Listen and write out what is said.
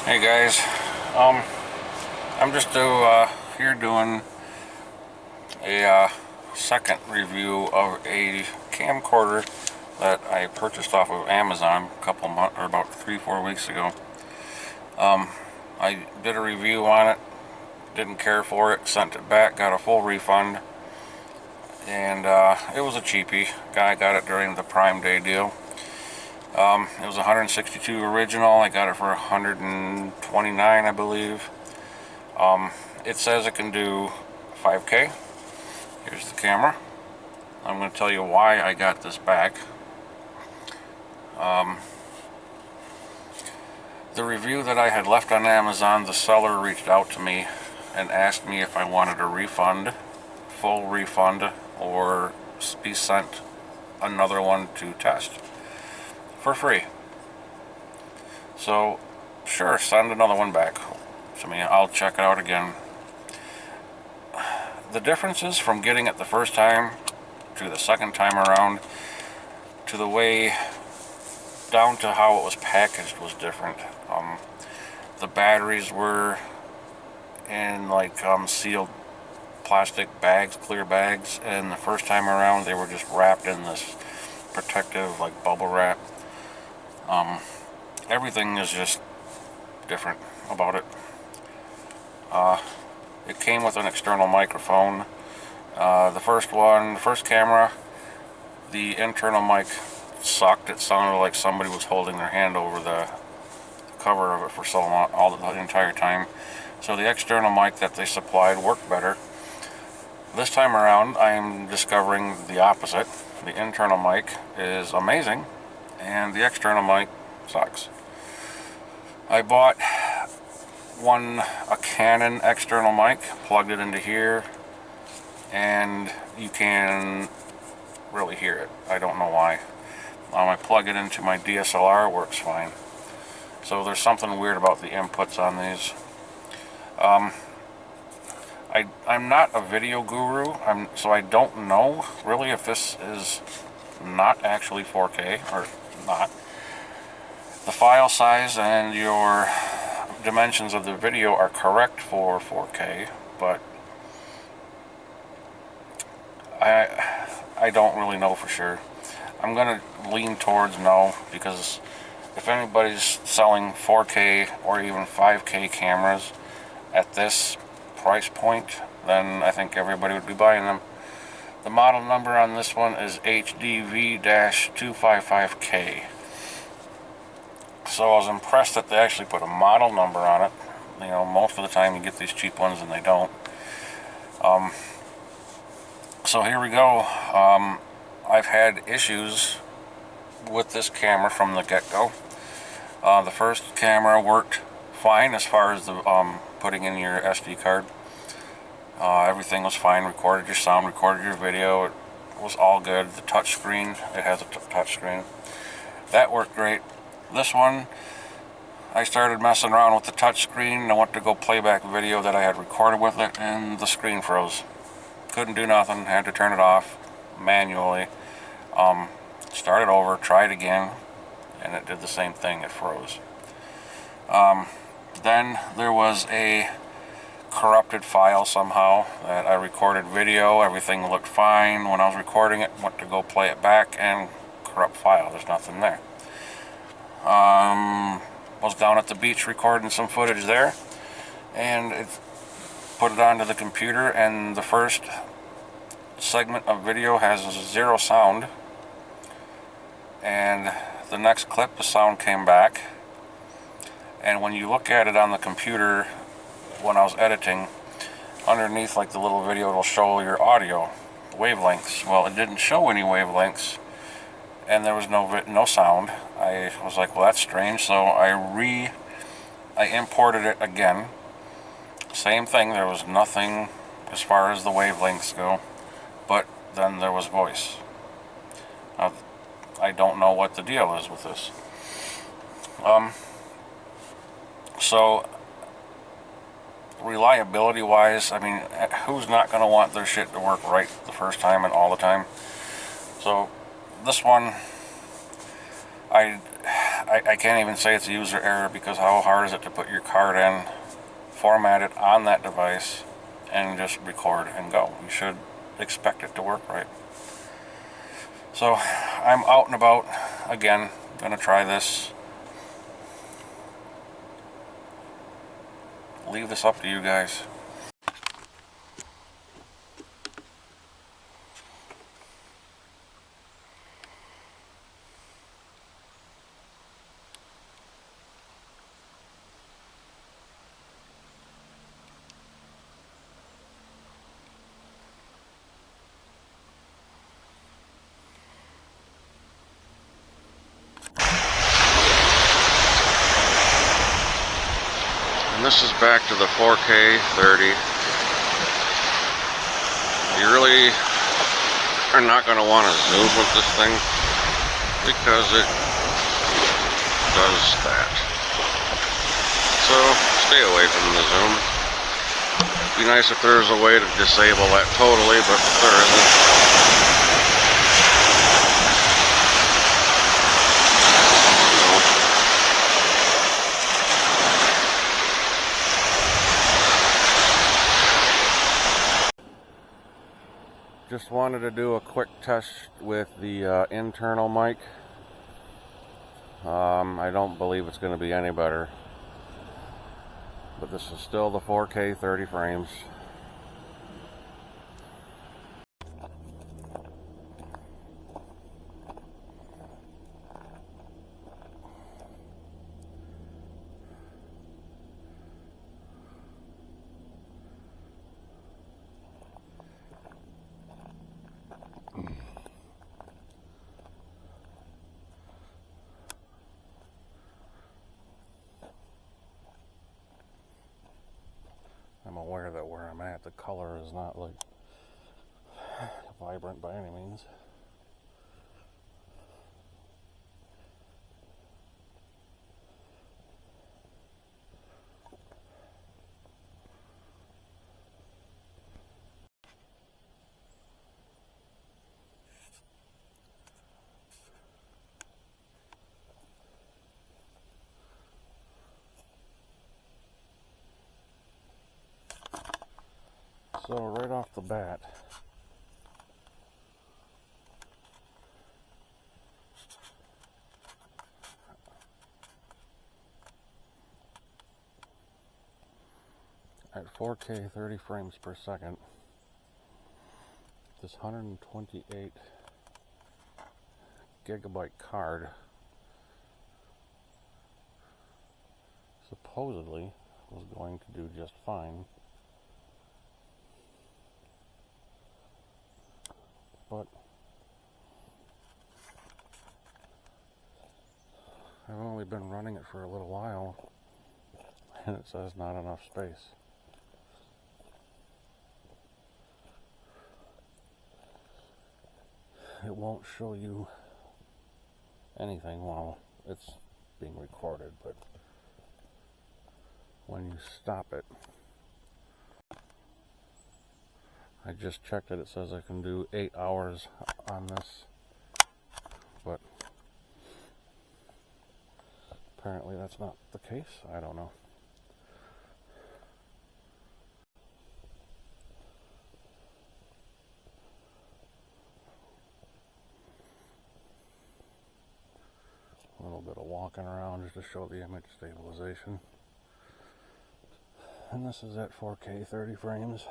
Hey guys, I'm just here doing a second review of a camcorder that I purchased off of Amazon a couple months, or about 3-4 weeks ago. I did a review on it, didn't care for it, sent it back, got a full refund, and it was a cheapie. Guy got it during the Prime Day deal. It was 162 original. I got it for 129, I believe. It says it can do 5K. Here's the camera. I'm going to tell you why I got this back. The review that I had left on Amazon, the seller reached out to me and asked me if I wanted a refund, full refund, or be sent another one to test for free. So, sure, send another one back to me. I'll check it out again. The differences from getting it the first time to the second time around to the way down to how it was packaged was different. The batteries were in like sealed plastic bags, clear bags, and the first time around they were just wrapped in this protective like bubble wrap. Everything is just different about it. It came with an external microphone. The first camera, the internal mic sucked. It sounded like somebody was holding their hand over the cover of it for so long, the entire time. So the external mic that they supplied worked better. This time around, I'm discovering the opposite. The internal mic is amazing, and the external mic sucks. I bought a Canon external mic, plugged it into here, and you can really hear it. I don't know why. I plug it into my DSLR, it works fine. So there's something weird about the inputs on these. I'm not a video guru, so I don't know really if this is not actually 4K or not. The file size and your dimensions of the video are correct for 4K, but I don't really know for sure. I'm going to lean towards no, because if anybody's selling 4K or even 5K cameras at this price point, then I think everybody would be buying them. The model number on this one is HDV-255K. So I was impressed that they actually put a model number on it. You know, most of the time you get these cheap ones and they don't. So here we go. I've had issues with this camera from the get-go. The first camera worked fine as far as the putting in your SD card. Everything was fine. Recorded your sound, recorded your video. It was all good. The touch screen, it has a touch screen. That worked great. This one, I started messing around with the touch screen. I went to go play back video that I had recorded with it, and the screen froze. Couldn't do nothing. Had to turn it off manually. Started over, tried again, and it did the same thing. It froze. Then there was a corrupted file somehow that I recorded video. Everything looked fine when I was recording it. Went to go play it back, and corrupt file. There's nothing there. Was down at the beach recording some footage there, and it put it onto the computer, and the first segment of video has zero sound, and the next clip the sound came back, and when you look at it on the computer when I was editing, underneath like the little video it'll show your audio wavelengths. Well, it didn't show any wavelengths, and there was no sound. I was like, well, that's strange. So I imported it again. Same thing. There was nothing as far as the wavelengths go, but then there was voice. Now, I don't know what the deal is with this. So reliability wise, I mean, who's not going to want their shit to work right the first time and all the time? So this one, I can't even say it's a user error, because how hard is it to put your card in, format it on that device, and just record and go? You should expect it to work right. So I'm out and about again, gonna try this. Leave this up to you guys. And this is back to the 4K 30. You really are not going to want to zoom with this thing, because it does that. So stay away from the zoom. It'd be nice if there was a way to disable that totally, but there isn't. Just wanted to do a quick test with the internal mic. I don't believe it's going to be any better, but this is still the 4K 30 frames. I'm aware that where I'm at, the color is not like vibrant by any means. So right off the bat, at 4K 30 frames per second, this 128 gigabyte card supposedly was going to do just fine. But I've only been running it for a little while, and it says not enough space. It won't show you anything while it's being recorded, but when you stop it, I just checked it, it says I can do 8 hours on this, but apparently that's not the case. I don't know. A little bit of walking around just to show the image stabilization. And this is at 4K 30 frames.